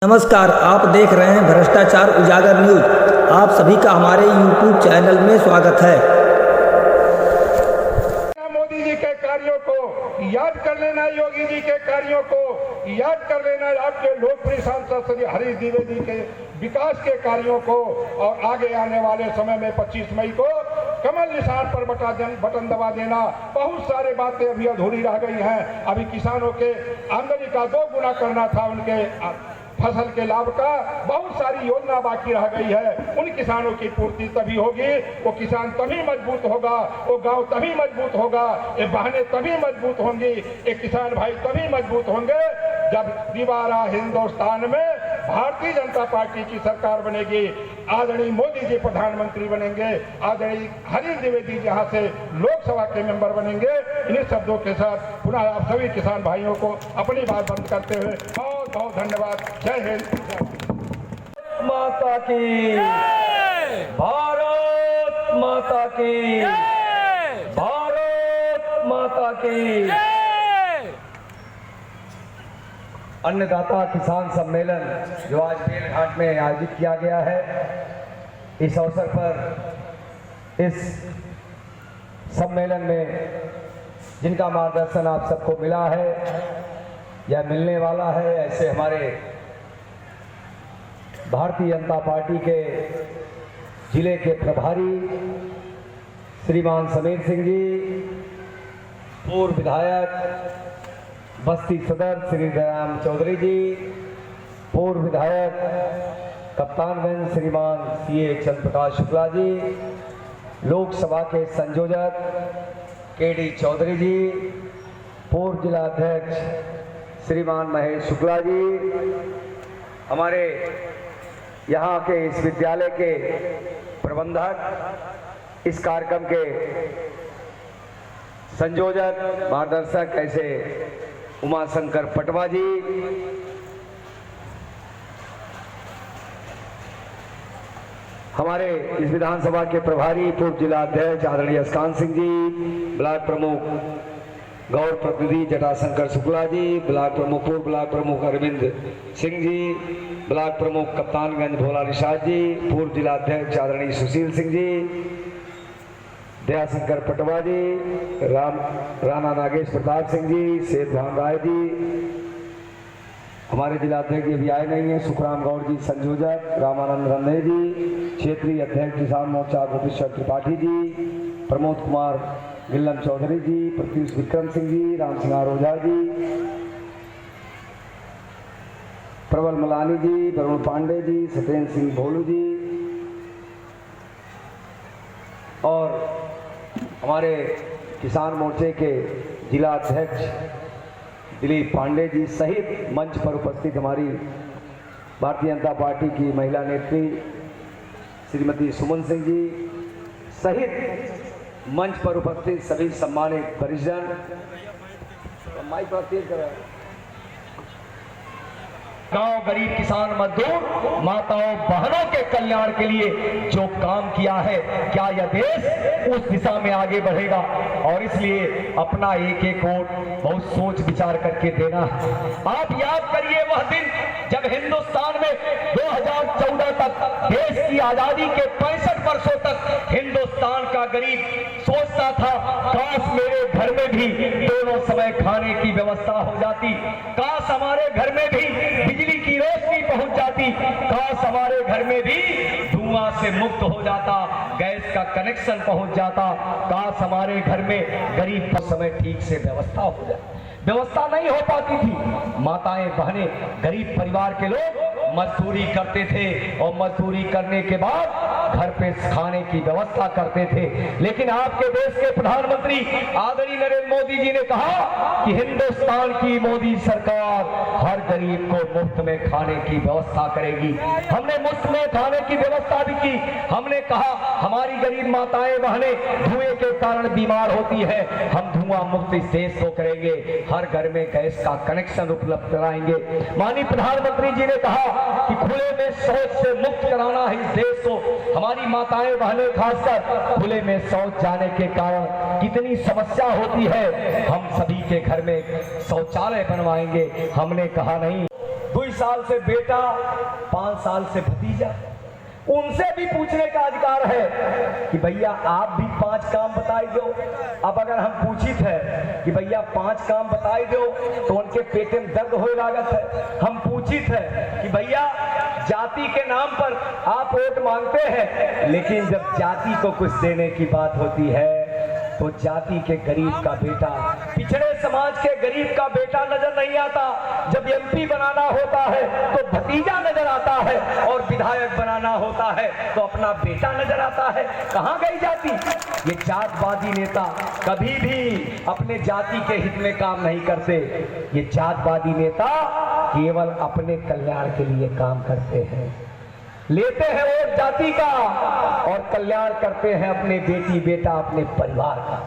नमस्कार, आप देख रहे हैं भ्रष्टाचार उजागर न्यूज। आप सभी का हमारे YouTube चैनल में स्वागत है। मोदी जी के कार्यों को याद कर लेना, योगी जी के कार्यों को याद कर लेना, आपके लोकप्रिय सांसद श्री हरीश द्विवेदी के विकास के कार्यों को, और आगे आने वाले समय में 25 मई को कमल निशान पर बटन दबा देना। बहुत सारी बातें अभी अधूरी रह गई हैं। अभी किसानों के आमदनी का 2 गुना करना था, उनके फसल के लाभ का बहुत सारी योजना बाकी रह गई है। उन किसानों की पूर्ति तभी होगी, वो किसान तभी मजबूत होगा, वो गांव तभी मजबूत होगा, ये बहनें तभी मजबूत होंगी, ये किसान भाई तभी मजबूत होंगे जब दोबारा हिंदुस्तान में भारतीय जनता पार्टी की सरकार बनेगी। आदरणीय मोदी जी प्रधानमंत्री बनेंगे, आदरणीय हरीश द्विवेदी जी यहाँ से लोकसभा के मेंबर बनेंगे। इन्हीं शब्दों के साथ पुनः आप सभी किसान भाइयों को अपनी बात बंद करते हुए बहुत बहुत धन्यवाद। जय हिंद। माता की, भारत माता की, भारत माता की। अन्नदाता किसान सम्मेलन जो आज बेलघाट में आयोजित किया गया है, इस अवसर पर इस सम्मेलन में जिनका मार्गदर्शन आप सबको मिला है या मिलने वाला है, ऐसे हमारे भारतीय जनता पार्टी के जिले के प्रभारी श्रीमान समीर सिंह जी, पूर्व विधायक बस्ती सदर श्री दयाराम चौधरी जी, पूर्व विधायक कप्तानगंज श्रीमान सीए चंद्र प्रकाश शुक्ला जी, लोकसभा के संयोजक केडी चौधरी जी, पूर्व जिला अध्यक्ष श्रीमान महेश शुक्ला जी, हमारे यहाँ के इस विद्यालय के प्रबंधक, इस कार्यक्रम के संयोजक मार्गदर्शक ऐसे उमाशंकर पटवा जी, हमारे इस विधानसभा के प्रभारी पूर्व जिला अध्यक्ष आदरणीय अस्कान सिंह जी, ब्लॉक प्रमुख गौर प्रतिनिधि जटाशंकर शुक्ला जी, ब्लॉक प्रमुख पूर्व ब्लॉक प्रमुख अरविंद सिंह जी, ब्लॉक प्रमुख कप्तानगंज भोला निषाद जी, पूर्व जिला अध्यक्ष आदरणीय सुशील सिंह जी, दयाशंकर पटवा जी, राणा नागेश प्रताप सिंह जी, सेठ भान राय जी, हमारे जिला अध्यक्ष अभी आए नहीं है, सुखराम गौड़ जी संयोजक, रामानंद रंधे जी, क्षेत्रीय अध्यक्ष किसान मोर्चा गोपेश्वर त्रिपाठी जी, प्रमोद कुमार गिल्लम चौधरी जी, प्रत्युष विक्रम सिंह जी, राम सिंह ओझा जी, प्रबल मलानी जी, वरुण पांडे जी, सत्येंद्र सिंह भोलू जी, और हमारे किसान मोर्चे के जिला अध्यक्ष दिलीप पांडे जी सहित मंच पर उपस्थित हमारी भारतीय जनता पार्टी की महिला नेत्री श्रीमती सुमन सिंह जी सहित मंच पर उपस्थित सभी सम्मानित परिजन, माइक पर तेज करें। गांव गरीब किसान मजदूर माताओं बहनों के कल्याण के लिए जो काम किया है, क्या यह देश उस दिशा में आगे बढ़ेगा? और इसलिए अपना एक एक वोट बहुत सोच विचार करके देना है। आप याद करिए वह दिन जब हिंदुस्तान में 2014 तक देश की आजादी के 65 वर्षों तक हिंदुस्तान का गरीब सोचता था, काश मेरे घर में भी दोनों समय खाने की व्यवस्था हो जाती, काश हमारे घर में भी बिजली की रोशनी पहुंच जाती, काश हमारे घर में भी धुआं से मुक्त हो जाता, गैस का कनेक्शन पहुंच जाता, काश हमारे घर में गरीब पर समय ठीक से व्यवस्था हो जाए। व्यवस्था नहीं हो पाती थी। माताएं बहनें गरीब परिवार के लोग मजदूरी करते थे और मजदूरी करने के बाद घर पे खाने की व्यवस्था करते थे। लेकिन आपके देश के प्रधानमंत्री आदरणीय नरेंद्र मोदी जी ने कहा कि हिंदुस्तान की मोदी सरकार हर गरीब को मुफ्त में खाने की व्यवस्था करेगी। हमने मुफ्त में खाने की व्यवस्था भी की। हमने कहा हमारी गरीब माताएं बहनें धुएं के कारण बीमार होती है, हम धुआं मुक्त इस देश को करेंगे, हर घर में गैस का कनेक्शन उपलब्ध कराएंगे। माननीय प्रधानमंत्री जी ने कहा कि खुले में शौच से मुक्त कराना है इस देश को। हमारी माताएं बहनें खासकर खुले में शौच जाने के कारण कितनी समस्या होती है, हम सभी के घर में शौचालय बनवाएंगे। हमने कहा नहीं, 2 कोई साल से बेटा, 5 साल से भतीजा, उनसे भी पूछने का अधिकार है कि भैया आप भी 5 काम बताई दो। अब अगर हम पूछित है कि भैया 5 काम बताई दो तो उनके पेट में दर्द हो लागत है। हम पूछित है कि भैया जाति के नाम पर आप वोट मांगते हैं, लेकिन जब जाति को कुछ देने की बात होती है तो जाति के गरीब का बेटा, पिछड़े समाज के गरीब का बेटा नजर नहीं आता। जब एमपी बनाना होता है तो भतीजा नजर आता है, और विधायक बनाना होता है तो अपना बेटा नजर आता है। कहां गई जाति? ये जातवादी नेता कभी भी अपने जाति के हित में काम नहीं करते। ये जातवादी नेता केवल अपने कल्याण के लिए काम करते हैं, लेते हैं वोट जाति का और कल्याण करते हैं अपने बेटी बेटा अपने परिवार का।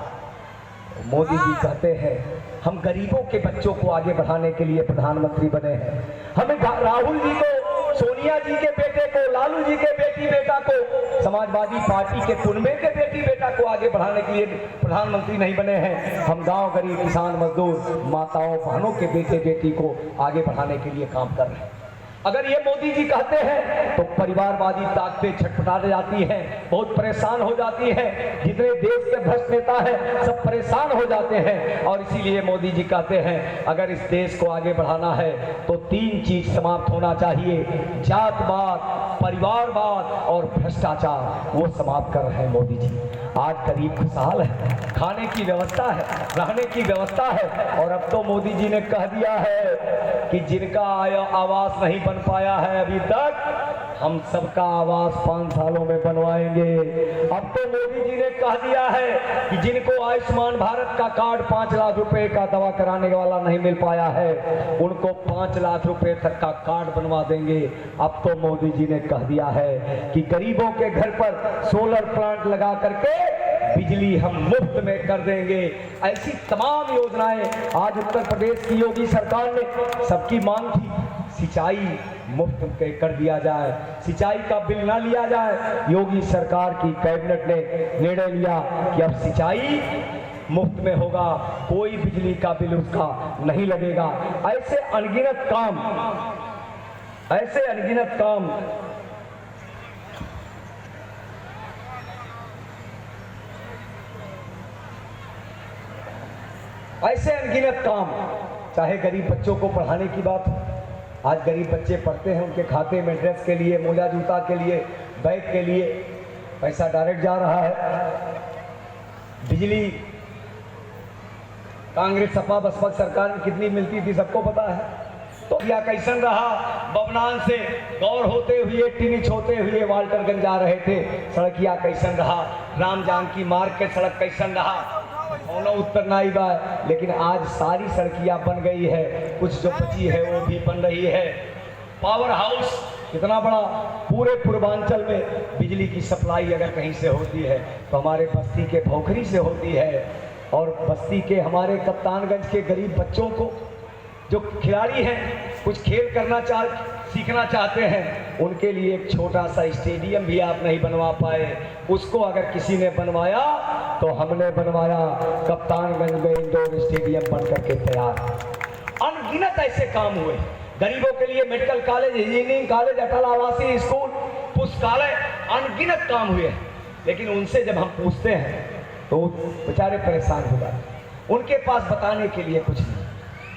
मोदी जी कहते हैं हम गरीबों के बच्चों को आगे बढ़ाने के लिए प्रधानमंत्री बने हैं। हमें राहुल जी को, सोनिया जी के बेटे को, लालू जी के बेटी बेटा को, समाजवादी पार्टी के कुनबे के बेटी बेटा को आगे बढ़ाने के लिए प्रधानमंत्री नहीं बने हैं। हम गांव गरीब किसान मजदूर माताओं बहनों के बेटे बेटी को आगे बढ़ाने के लिए काम कर रहे हैं। अगर ये मोदी जी कहते हैं तो परिवारवादी ताकतें छटपटा जाती हैं, बहुत परेशान हो जाती हैं। जितने देश के भ्रष्ट नेता हैं सब परेशान हो जाते हैं, और इसीलिए मोदी जी कहते हैं अगर इस देश को आगे बढ़ाना है तो 3 चीज समाप्त होना चाहिए, जातवाद, परिवारवाद और भ्रष्टाचार। वो समाप्त कर रहे हैं मोदी जी। आज गरीब खुशहाल है, खाने की व्यवस्था है, रहने की व्यवस्था है, और अब तो मोदी जी ने कह दिया है कि जिनका आवास नहीं बन पाया है अभी तक, हम सबका आवास 5 सालों में बनवाएंगे। अब तो मोदी जी ने कह दिया है कि जिनको आयुष्मान भारत का कार्ड 5 लाख रुपए का दवा कराने वाला नहीं मिल पाया है, उनको 5 लाख रुपए तक का कार्ड बनवा देंगे। अब तो मोदी जी ने कह दिया है कि गरीबों के घर पर सोलर प्लांट लगा करके बिजली हम मुफ्त में कर देंगे। ऐसी तमाम योजनाएं आज उत्तर प्रदेश की योगी सरकार ने, सबकी मांग थी सिंचाई मुफ्त कर दिया जाए, सिंचाई का बिल ना लिया जाए। योगी सरकार की कैबिनेट ने निर्णय लिया कि अब सिंचाई मुफ्त में होगा, कोई बिजली का बिल उसका नहीं लगेगा। ऐसे अनगिनत काम ऐसे अनगिनत काम, चाहे गरीब बच्चों को पढ़ाने की बात हो। आज गरीब बच्चे पढ़ते हैं, उनके खाते में ड्रेस के लिए, मोजा जूता के लिए, बैग के लिए पैसा डायरेक्ट जा रहा है। बिजली कांग्रेस सपा बसपा सरकार में कितनी मिलती थी सबको पता है। तो या कैसन रहा, बबनान से गौर होते हुए टिनिच होते हुए वाल्टरगंज जा रहे थे, सड़किया कैसन रहा, राम जानकी मार्ग के सड़क कैसन रहा, उत्तर नाई बा। लेकिन आज सारी सड़कियां बन गई है, कुछ जो बची है वो भी बन रही है। पावर हाउस इतना बड़ा, पूरे पूर्वांचल में बिजली की सप्लाई अगर कहीं से होती है तो हमारे बस्ती के भोखरी से होती है। और बस्ती के हमारे कप्तानगंज के गरीब बच्चों को, जो खिलाड़ी हैं, कुछ खेल करना सीखना चाहते हैं, उनके लिए एक छोटा सा स्टेडियम भी आप नहीं बनवा पाए। उसको अगर किसी ने बनवाया तो हमने बनवाया, कप्तानगंज में इंडोर स्टेडियम बन करके तैयार। अनगिनत ऐसे काम हुए गरीबों के लिए, मेडिकल कॉलेज, इंजीनियरिंग कॉलेज, अटल आवासीय स्कूल, पुस्तकालय, अनगिनत काम हुए। लेकिन उनसे जब हम पूछते हैं तो बेचारे परेशान हो जाते, उनके पास बताने के लिए कुछ नहीं।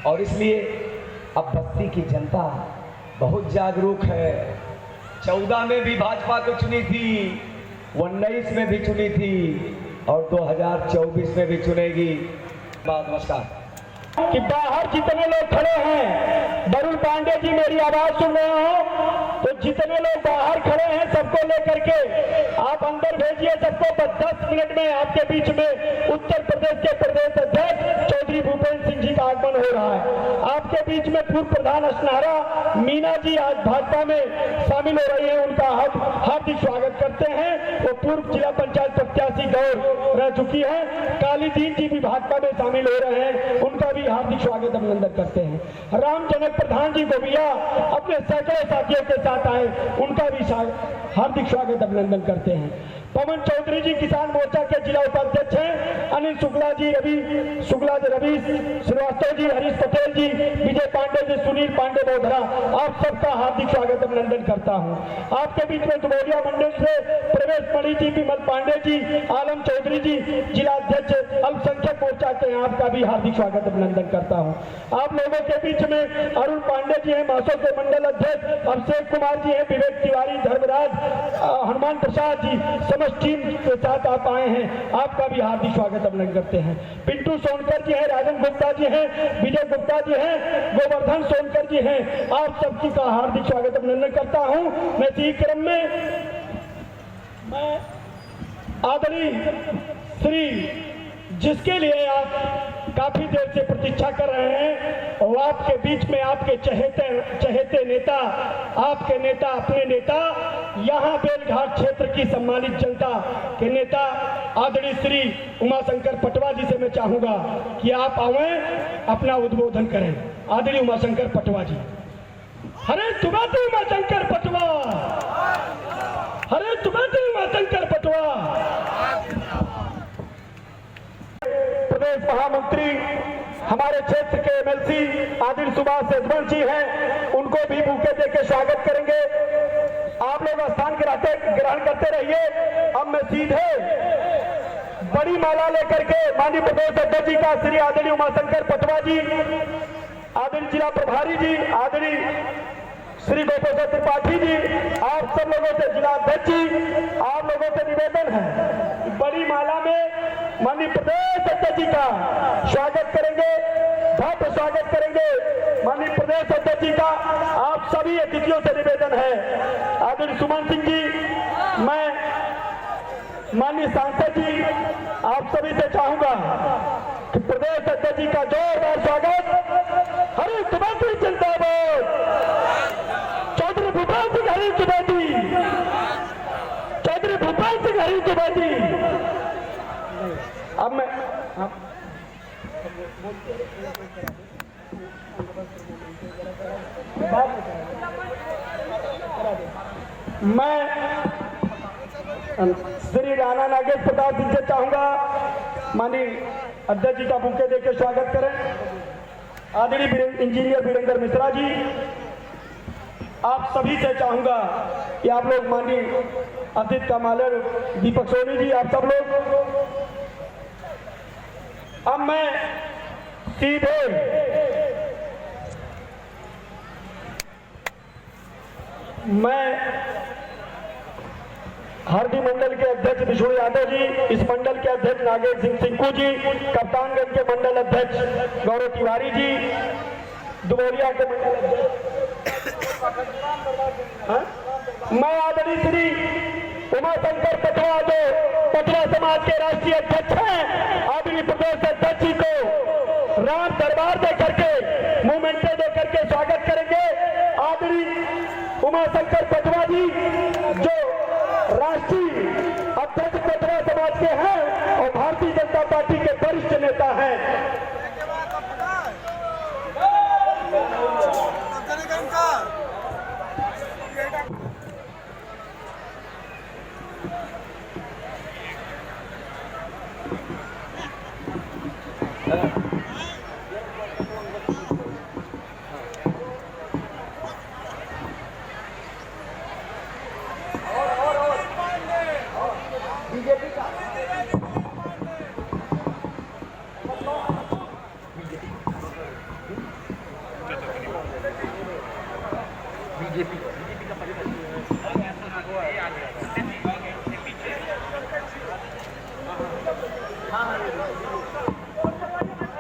और इसलिए अब बस्ती की जनता बहुत जागरूक है। 14 में भी भाजपा को चुनी थी, 19 में भी चुनी थी और 2024 में भी चुनेगी। नमस्कार। कि बाहर जितने लोग खड़े हैं, वरुण पांडे जी मेरी आवाज सुन रहे हो तो जितने लोग बाहर खड़े हैं सबको लेकर के आप अंदर भेजिए सबको। 10 मिनट में आपके बीच में उत्तर प्रदेश के प्रदेश अध्यक्ष चौधरी भूपेंद्र सिंह जी का आगमन हो रहा है। आपके बीच में पूर्व प्रधान असनारा मीना जी आज भाजपा में शामिल हो रही है, उनका हार्दिक स्वागत करते हैं। वो पूर्व जिला पंचायत प्रत्याशी गौर रह चुकी है। काली दीन जी भी भाजपा में शामिल हो रहे हैं, उनका भी हार्दिक स्वागत अभिनंदन करते हैं। राम जनक प्रधान जी गोबिया अपने सैकड़ों साथियों के साथ आए, उनका भी हार्दिक स्वागत अभिनंदन करते हैं। पवन चौधरी जी किसान मोर्चा के जिला उपाध्यक्ष हैं, अनिल शुक्ला जी, रवि श्रीवास्तव जी, हरीश पटेल जी, विजय पांडे जी, सुनील पांडे बोधरा, आप सबका हार्दिक स्वागत अभिनंदन करता हूं। आपके बीच में दुबौलिया मंडल से प्रवेश मणि जी, विमल पांडे जी, आलम चौधरी जी, जिला अध्यक्ष अल्पसंख्यक मोर्चा के, आपका भी हार्दिक स्वागत अभिनंदन करता हूं। आप लोगों के बीच में अरुण पांडे जी हैं, मासो के मंडल अध्यक्ष, अभिषेक कुमार जी हैं, विवेक तिवारी, धर्मराज, हनुमान प्रसाद जी, समस्त टीम के साथ आप आए हैं, आपका भी हार्दिक स्वागत अभिनंदन करते हैं। पिंटू सोनकर जी हैं, राजन गुप्ता जी हैं, विजय गुप्ता जी हैं, गोवर्धन सोनकर जी हैं, आप सबकी का हार्दिक स्वागत अभिनंदन करता हूं। मैं इसी क्रम में आदरणीय श्री, जिसके लिए आप काफी देर से प्रतीक्षा कर रहे हैं, और आपके बीच में आपके चहेते नेता, आपके नेता, अपने नेता, यहाँ बेलघाट क्षेत्र की सम्मानित जनता के नेता आदरणीय श्री उमाशंकर पटवा जी से मैं चाहूंगा कि आप आए, अपना उद्बोधन करें। आदरणीय उमाशंकर पटवा जी। हरे तुम्हारे उमाशंकर पटवा, हरे तुम्हारे उमाशंकर पटवा। प्रदेश महामंत्री हमारे क्षेत्र के एमएलसी आदिल सुभाष यजमान जी हैं, उनको भी बुके देकर स्वागत करेंगे। आप लोग स्थान ग्रहण करते रहिए। अब मैं सीधे बड़ी माला लेकर के माननीय प्रदेश अध्यक्ष जी का श्री आदरणीय उमाशंकर पटवा जी, आदरणीय जिला प्रभारी जी, आदरणीय श्री गोपाल त्रिपाठी जी, आप सब लोगों से, जिला अध्यक्ष जी, आप लोगों से निवेदन है, बड़ी माला में माननीय प्रदेश अध्यक्ष जी का स्वागत करेंगे, भव्य स्वागत करेंगे माननीय प्रदेश अध्यक्ष जी का। आप सभी अतिथियों से निवेदन है, आदरणीय सुमन सिंह जी, मैं माननीय सांसद जी, आप सभी से चाहूंगा कि प्रदेश अध्यक्ष जी का जोरदार स्वागत। हरे तुम्हारी जिंदाबाद, चौधरी भूपाल सिंह हरी त्रिपाठी, चौधरी भूपाल सिंह हरी त्रिपाठी। अब मैं श्री राणा नागेश प्रताप जी से चाहूंगा माननीय अध्यक्ष जी का बुके देकर स्वागत करें। आदरणीय इंजीनियर वीरेंद्र मिश्रा जी, आप सभी से चाहूंगा कि आप लोग, माननीय अतीत कमालर, दीपक सोनी जी, आप सब लोग। अब मैं सीधे हरदी मंडल के अध्यक्ष विष्णु यादव जी, इस मंडल के अध्यक्ष नागेश सिंह सिंकू जी, कप्तानगंज के मंडल अध्यक्ष गौरव तिवारी जी, दुबौलिया के मंडल अध्यक्ष, मैं आदरणीय श्री उमाशंकर पटवा, जो पटवा समाज के राष्ट्रीय अध्यक्ष हैं, आदरणीय प्रदेश अध्यक्ष जी को राम दरबार दे करके, मूवमेंटे दे करके स्वागत करेंगे। आदरणीय उमाशंकर पटवा जी, जो राष्ट्रीय अध्यक्ष पटवा समाज के हैं और भारतीय जनता पार्टी के वरिष्ठ नेता हैं।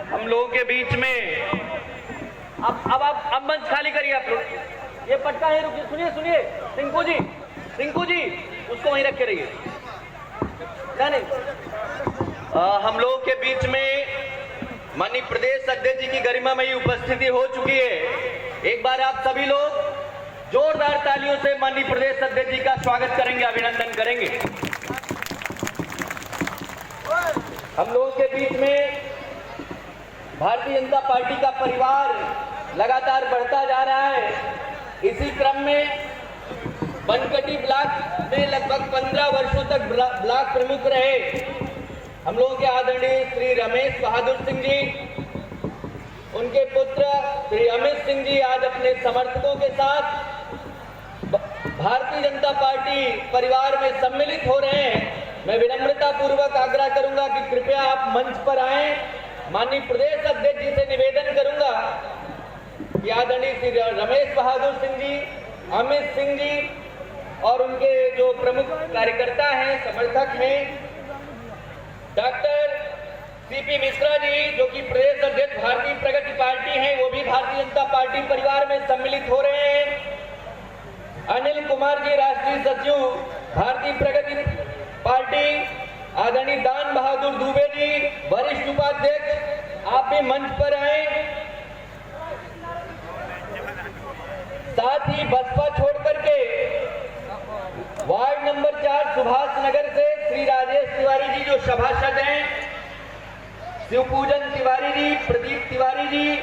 हम लोगों के बीच में अब मंच खाली करिए आप लोग। ये पटका है, रुकिए, सुनिए रिंकू जी उसको वहीं रखे रहिए। नहीं हम लोगों के बीच में माननीय प्रदेश अध्यक्ष जी की गरिमामयी उपस्थिति हो चुकी है। एक बार आप सभी लोग जोरदार तालियों से माननीय प्रदेश अध्यक्ष जी का स्वागत करेंगे, अभिनंदन करेंगे। हम लोगों के बीच में भारतीय जनता पार्टी का परिवार लगातार बढ़ता जा रहा है। इसी क्रम में बनकटी ब्लॉक में लगभग 15 वर्षों तक ब्लॉक प्रमुख रहे हम लोगों के आदरणीय श्री रमेश बहादुर सिंह जी, उनके पुत्र श्री अमित सिंह जी आज अपने समर्थकों के साथ भारतीय जनता पार्टी परिवार में सम्मिलित हो रहे हैं। मैं विनम्रता पूर्वक आग्रह करूंगा कि कृपया आप मंच पर आएं। माननीय प्रदेश अध्यक्ष जी से निवेदन करूंगा कि आदरणीय श्री रमेश बहादुर सिंह जी, अमित सिंह जी और उनके जो प्रमुख कार्यकर्ता हैं, समर्थक हैं, डॉक्टर सीपी मिश्रा जी जो कि प्रदेश अध्यक्ष भारतीय प्रगति पार्टी हैं, वो भी भारतीय जनता पार्टी परिवार में सम्मिलित हो रहे हैं। अनिल कुमार जी राष्ट्रीय सचिव भारतीय प्रगति पार्टी, आदरणीय दान बहादुर दुबे जी वरिष्ठ उपाध्यक्ष, आप भी मंच पर आए। साथ ही बसपा छोड़ करके वार्ड नंबर 4 सुभाष नगर से श्री राजेश तिवारी जी जो सभासद हैं, शिवपूजन तिवारी जी, प्रदीप तिवारी जी,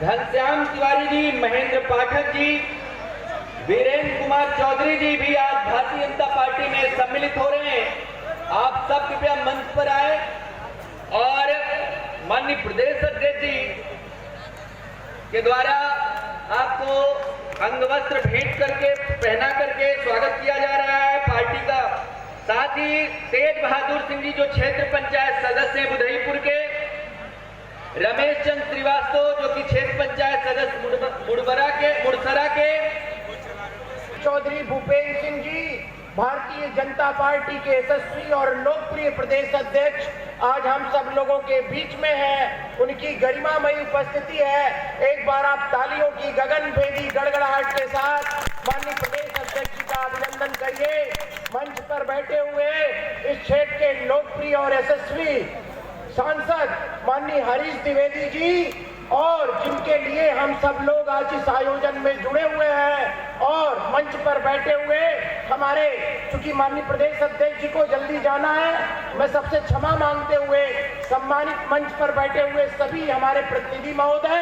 घनश्याम तिवारी जी, महेंद्र पाठक जी, वीरेंद्र कुमार चौधरी जी भी आज भारतीय जनता पार्टी में सम्मिलित हो रहे हैं। आप सब कृपया मंच पर आए और माननीय प्रदेश अध्यक्ष जी के द्वारा आपको अंगवस्त्र भेंट करके पहना करके स्वागत किया जा रहा है पार्टी का। साथ ही तेज बहादुर सिंह जी जो क्षेत्र पंचायत सदस्य हैं बुधईपुर के, रमेश चंद्र श्रीवास्तव जो कि क्षेत्र पंचायत सदस्य मुड़सरा के, चौधरी भूपेंद्र सिंह जी भारतीय जनता पार्टी के यशस्वी और लोकप्रिय प्रदेश अध्यक्ष आज हम सब लोगों के बीच में हैं। उनकी गरिमामयी उपस्थिति है। एक बार आप तालियों की गगनभेदी गड़गड़ाहट के साथ माननीय प्रदेश अध्यक्ष जी का अभिनंदन करिए। मंच पर बैठे हुए इस क्षेत्र के लोकप्रिय और यशस्वी सांसद माननीय हरीश द्विवेदी जी और जिनके लिए हम सब लोग आज इस आयोजन में जुड़े हुए हैं और मंच पर बैठे हुए हमारे, चूंकि माननीय प्रदेश अध्यक्ष जी को जल्दी जाना है, मैं सबसे क्षमा मांगते हुए सम्मानित मंच पर बैठे हुए सभी हमारे प्रतिनिधि महोदय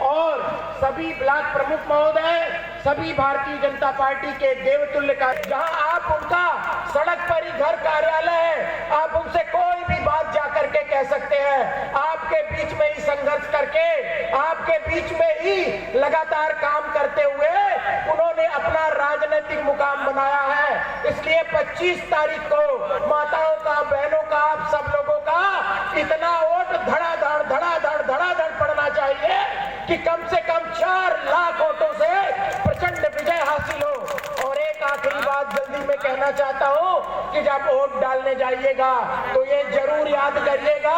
और सभी ब्लॉक प्रमुख महोदय, सभी भारतीय जनता पार्टी के देवतुल्य का, जहां आप उनका सड़क पर ही घर कार्यालय है, आप उनसे कोई भी बात जा करके कह सकते हैं। आपके बीच में ही संघर्ष करके, आपके बीच में ही लगातार काम करते हुए उन्होंने अपना राजनीतिक मुकाम बनाया है। इसलिए 25 तारीख को माताओं का, बहनों का, आप सब लोगों का इतना वोट धड़ाधड़ पड़ना चाहिए कि कम से कम 4 लाख वोटों से प्रचंड विजय हासिल हो। और एक आखिरी बात जल्दी मैं कहना चाहता हूं कि जब वोट डालने जाइएगा तो ये जरूर याद करिएगा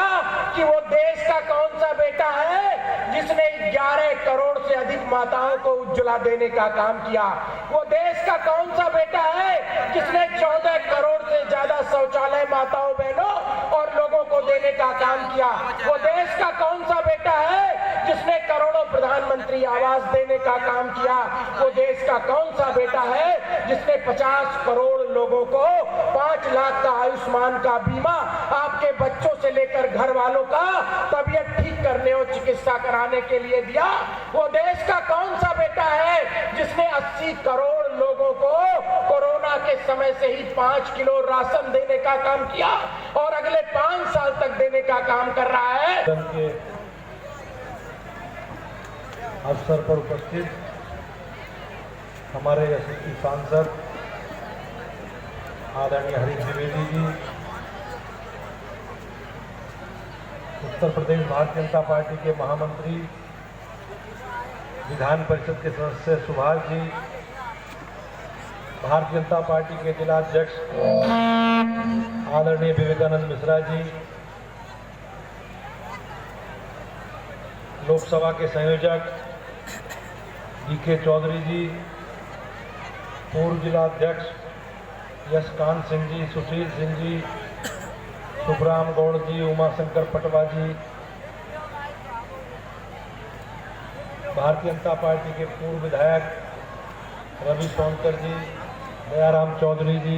कि वो देश का कौन सा बेटा है जिसने 11 करोड़ से अधिक माताओं को उज्ज्वला देने का काम किया। वो देश का कौन सा बेटा है जिसने 14 करोड़ से ज्यादा शौचालय माताओं बहनों और लोगों को देने का काम किया। वो देश का कौन सा बेटा है जिसने करोड़ों प्रधानमंत्री आवास देने का काम किया। वो देश का कौन सा बेटा है जिसने 50 करोड़ लोगों को 5 लाख का आयुष्मान का बीमा आपके बच्चों से लेकर घर वालों का तबीयत ठीक करने और चिकित्सा कराने के लिए दिया। वो देश का कौन सा बेटा है जिसने 80 करोड़ लोगों को कोरोना के समय से ही 5 किलो राशन देने का काम किया और अगले 5 साल तक देने का काम कर रहा है। अवसर पर उपस्थित हमारे यशस्वी सांसद आदरणीय हरीश द्विवेदी जी, उत्तर प्रदेश भारतीय जनता पार्टी के महामंत्री, विधान परिषद के सदस्य सुभाष जी, भारतीय जनता पार्टी के जिलाध्यक्ष आदरणीय विवेकानंद मिश्रा जी, लोकसभा के संयोजक DK चौधरी जी, पूर्व जिलाध्यक्ष यशकांत सिंह जी, सुशील सिंह जी, सुखराम गौड़ जी, उमाशंकर पटवा जी, भारतीय जनता पार्टी के पूर्व विधायक रवि सोनकर जी, दयाराम चौधरी जी,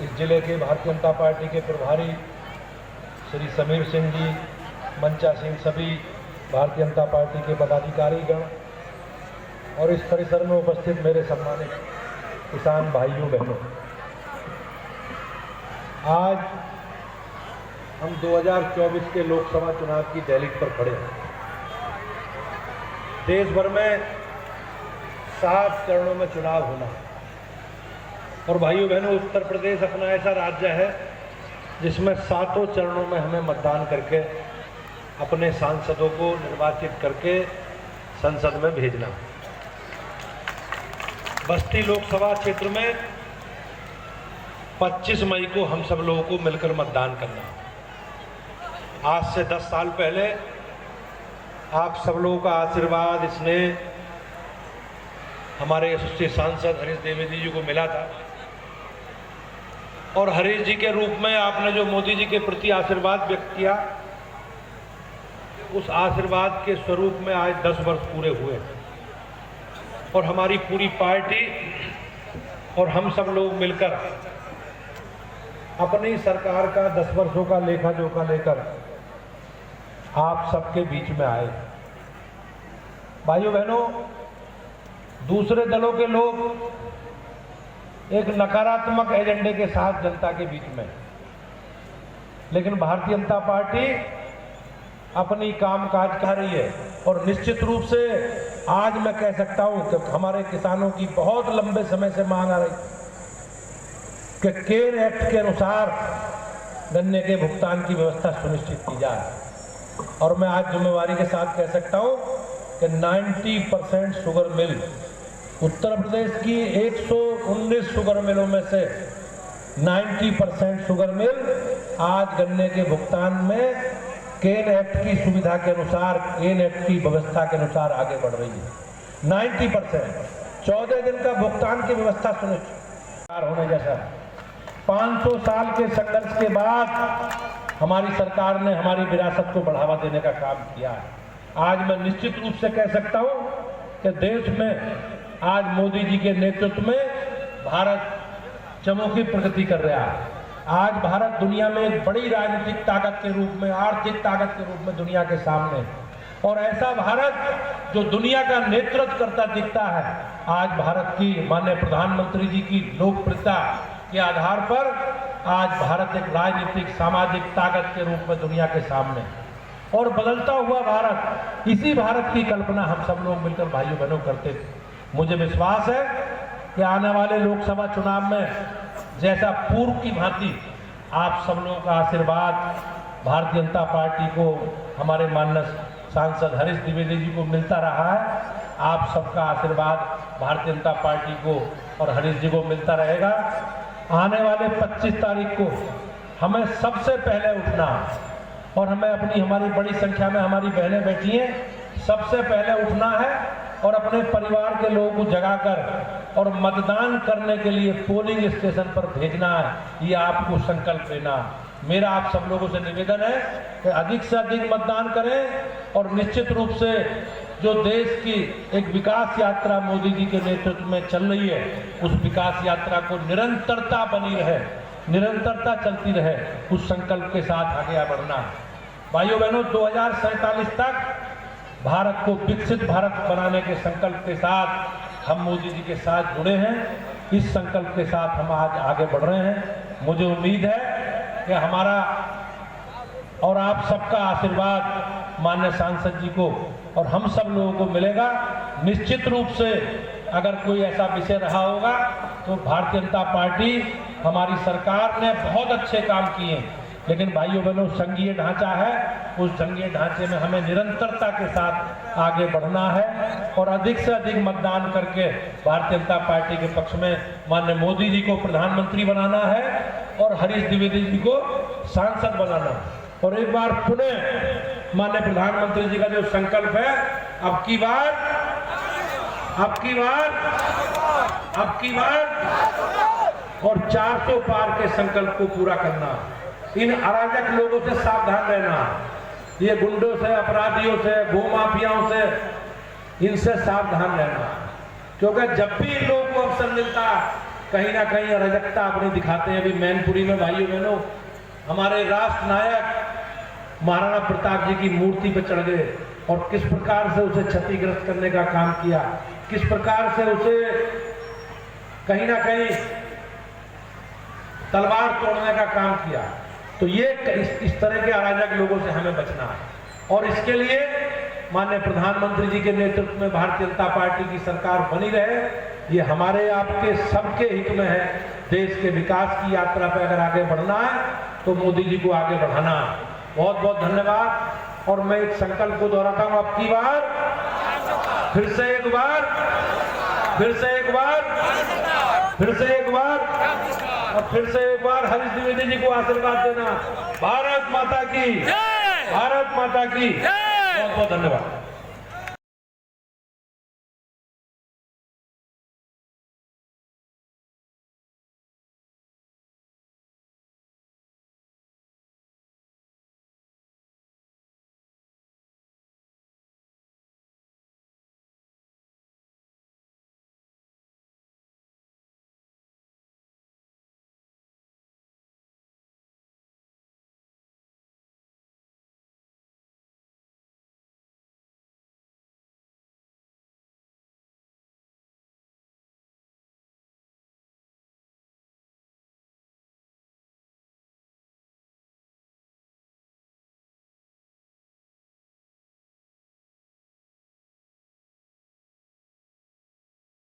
इस जिले के भारतीय जनता पार्टी के प्रभारी श्री समीर सिंह जी, मंचा सिंह, सभी भारतीय जनता पार्टी के पदाधिकारीगण, और इस परिसर में उपस्थित मेरे सम्मानित किसान भाइयों बहनों, आज हम 2024 के लोकसभा चुनाव की दहलीज पर खड़े हैं। देश भर में 7 चरणों में चुनाव होना, और भाइयों बहनों, उत्तर प्रदेश अपना ऐसा राज्य है जिसमें 7 चरणों में हमें मतदान करके अपने सांसदों को निर्वाचित करके संसद में भेजना। बस्ती लोकसभा क्षेत्र में 25 मई को हम सब लोगों को मिलकर मतदान करना। आज से 10 साल पहले आप सब लोगों का आशीर्वाद, स्नेह हमारे यशस्वी सांसद हरीश द्विवेदी जी को मिला था, और हरीश जी के रूप में आपने जो मोदी जी के प्रति आशीर्वाद व्यक्त किया, उस आशीर्वाद के स्वरूप में आज 10 वर्ष पूरे हुए, और हमारी पूरी पार्टी और हम सब लोग मिलकर अपनी सरकार का 10 वर्षों का लेखा जोखा लेकर आप सबके बीच में आए। भाइयों बहनों, दूसरे दलों के लोग एक नकारात्मक एजेंडे के साथ जनता के बीच में, लेकिन भारतीय जनता पार्टी अपनी कामकाज कर रही है। और निश्चित रूप से आज मैं कह सकता हूं कि हमारे किसानों की बहुत लंबे समय से मांग आ रही कि केन एक्ट के अनुसार गन्ने के भुगतान की व्यवस्था सुनिश्चित की जाए, और मैं आज जिम्मेवारी के साथ कह सकता हूं कि 90% शुगर मिल, उत्तर प्रदेश की 119 शुगर मिलों में से 90% शुगर मिल आज गन्ने के भुगतान में केन एक्ट की सुविधा के अनुसार, केन एक्ट की व्यवस्था के अनुसार आगे बढ़ रही है। 90% 14 दिन का भुगतान की व्यवस्था सुनिश्चित होने जैसा। 500 साल के संघर्ष के बाद हमारी सरकार ने हमारी विरासत को बढ़ावा देने का काम किया है। आज मैं निश्चित रूप से कह सकता हूं कि देश में आज मोदी जी के नेतृत्व में भारत चहुमुखी प्रगति कर रहा है। आज भारत दुनिया में एक बड़ी राजनीतिक ताकत के रूप में, आर्थिक ताकत के रूप में दुनिया के सामने, और ऐसा भारत जो दुनिया का नेतृत्व करता दिखता है, आज भारत की माननीय प्रधानमंत्री जी की लोकप्रियता के आधार पर आज भारत एक राजनीतिक सामाजिक ताकत के रूप में दुनिया के सामने, और बदलता हुआ भारत, इसी भारत की कल्पना हम सब लोग मिलकर भाइयों बहनों करते थे। मुझे विश्वास है कि आने वाले लोकसभा चुनाव में जैसा पूर्व की भांति आप सब लोगों का आशीर्वाद भारतीय जनता पार्टी को, हमारे माननीय सांसद हरीश द्विवेदी जी को मिलता रहा है, आप सबका आशीर्वाद भारतीय जनता पार्टी को और हरीश जी को मिलता रहेगा। आने वाले 25 तारीख को हमें सबसे पहले उठना, और हमें हमारी बड़ी संख्या में हमारी बहनें बैठी हैं, सबसे पहले उठना है और अपने परिवार के लोगों को जगाकर और मतदान करने के लिए पोलिंग स्टेशन पर भेजना है। ये आपको संकल्प लेना। मेरा आप सब लोगों से निवेदन है कि अधिक से अधिक मतदान करें, और निश्चित रूप से जो देश की एक विकास यात्रा मोदी जी के नेतृत्व में चल रही है, उस विकास यात्रा को निरंतरता बनी रहे, निरंतरता चलती रहे, उस संकल्प के साथ आगे बढ़ना। भाइयों बहनों, 2047 तक भारत को विकसित भारत बनाने के संकल्प के साथ हम मोदी जी के साथ जुड़े हैं। इस संकल्प के साथ हम आज आगे बढ़ रहे हैं। मुझे उम्मीद है कि हमारा और आप सबका आशीर्वाद माननीय सांसद जी को और हम सब लोगों को मिलेगा। निश्चित रूप से अगर कोई ऐसा विषय रहा होगा तो भारतीय जनता पार्टी, हमारी सरकार ने बहुत अच्छे काम किए हैं, लेकिन भाइयों बहनों, संघीय ढांचा है, उस संघीय ढांचे में हमें निरंतरता के साथ आगे बढ़ना है और अधिक से अधिक मतदान करके भारतीय जनता पार्टी के पक्ष में माननीय मोदी जी को प्रधानमंत्री बनाना है और हरीश द्विवेदी जी को सांसद बनाना है। और एक बार पुनः माननीय प्रधानमंत्री जी का जो संकल्प है, अब की बार और 400 पार के संकल्प को पूरा करना। इन अराजक लोगों से सावधान रहना, ये गुंडों से, अपराधियों से, भूमाफियाओं से, इनसे सावधान रहना, क्योंकि जब भी इन लोगों को अवसर मिलता कहीं ना कहीं अराजकता अपनी दिखाते हैं। अभी मैनपुरी में भाइयों बहनों, हमारे राष्ट्र नायक महाराणा प्रताप जी की मूर्ति पर चढ़ गए और किस प्रकार से उसे क्षतिग्रस्त करने का काम किया। किस प्रकार से उसे कहीं ना कहीं तलवार तोड़ने का काम किया। तो ये इस तरह के अराजक लोगों से हमें बचना है और इसके लिए माननीय प्रधानमंत्री जी के नेतृत्व में भारतीय जनता पार्टी की सरकार बनी रहे, ये हमारे आपके सबके हित में है। देश के विकास की यात्रा पर अगर आगे बढ़ना है तो मोदी जी को आगे बढ़ाना। बहुत बहुत धन्यवाद। और मैं एक संकल्प को दोहराता हूं, अब की बार फिर से एक बार और फिर से एक बार हरीश द्विवेदी जी को आशीर्वाद देना। भारत माता की बहुत बहुत धन्यवाद।